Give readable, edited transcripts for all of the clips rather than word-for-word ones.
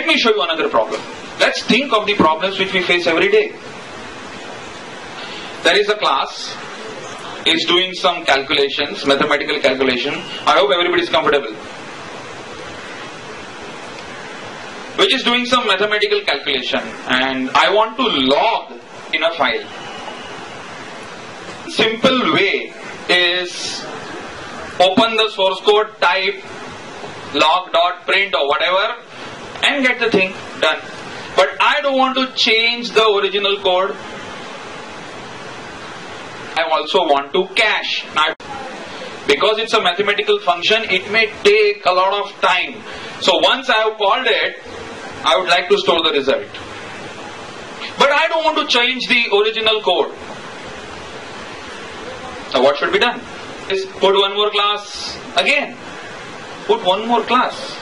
Let me show you another problem. Let's think of the problems which we face every day. There is a class, is doing some calculations, mathematical calculation. I hope everybody is comfortable. Which is doing some mathematical calculation, and I want to log in a file. Simple way is open the source code, type log.print or whatever, and get the thing done. But I don't want to change the original code. I also want to cache. Now, because it's a mathematical function, it may take a lot of time. So once I have called it, I would like to store the result. But I don't want to change the original code. So what should be done? Is put one more class again. Put one more class.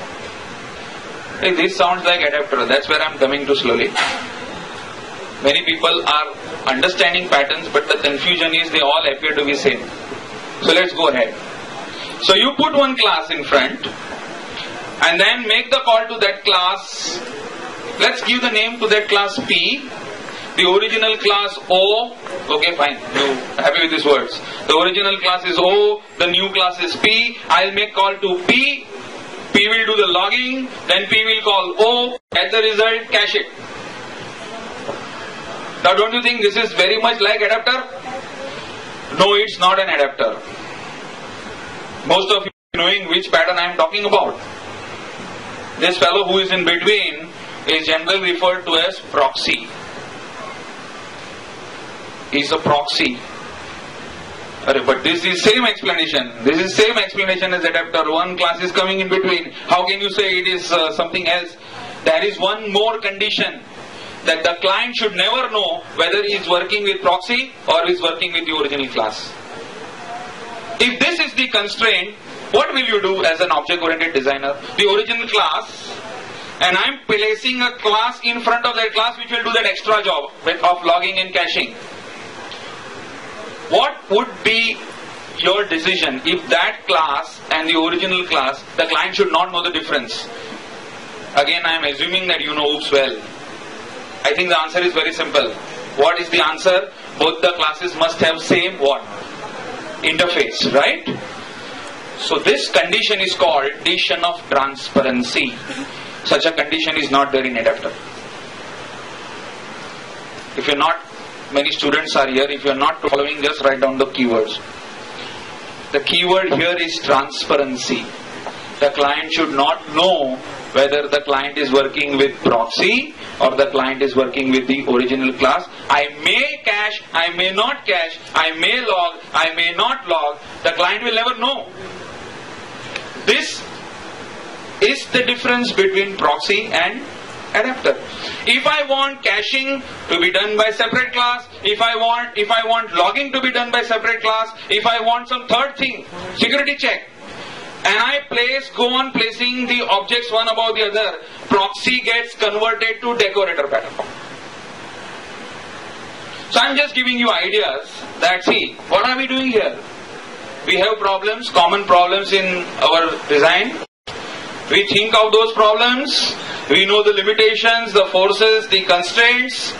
Hey, this sounds like adapter. That's where I'm coming to slowly. Many people are understanding patterns, but the confusion is they all appear to be same. So let's go ahead. So you put one class in front and then make the call to that class. Let's give the name to that class P. The original class O. Okay, fine. You happy with these words? The original class is O. The new class is P. I'll make call to P. P will do the logging. Then P will call O. Get the result. Cache it. Now, don't you think this is very much like adapter? No, it's not an adapter. Most of you knowing which pattern I am talking about. This fellow who is in between is generally referred to as proxy. Is a proxy. But this is same explanation. This is same explanation as adapter. One class is coming in between. How can you say it is something else? There is one more condition, that the client should never know whether he is working with proxy or is working with the original class. If this is the constraint, what will you do as an object-oriented designer? The original class, and I am placing a class in front of that class which will do that extra job of logging and caching. What would be your decision if that class and the original class, the client should not know the difference? Again, I am assuming that you know OOPS well. I think the answer is very simple. What is the answer? Both the classes must have same what? Interface, right? So this condition is called condition of transparency. Such a condition is not there in adapter. If you're not, many students are here, if you're not following, just write down the keywords. The keyword here is transparency. The client should not know whether the client is working with proxy or the client is working with the original class. I may cache, I may not cache, I may log, I may not log. The client will never know. This is the difference between proxy and adapter. If I want caching to be done by separate class, if I want logging to be done by separate class, if I want some third thing, security check, and I go on placing the objects one above the other, proxy gets converted to decorator pattern. So I'm just giving you ideas that, see, what are we doing here? We have problems, common problems in our design. We think of those problems, we know the limitations, the forces, the constraints,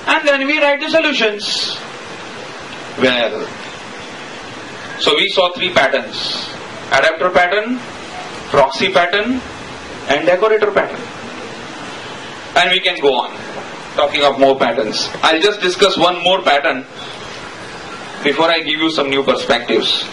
and then we write the solutions. Well, so we saw three patterns. Adapter pattern, proxy pattern, and decorator pattern. And we can go on talking of more patterns. I'll just discuss one more pattern before I give you some new perspectives.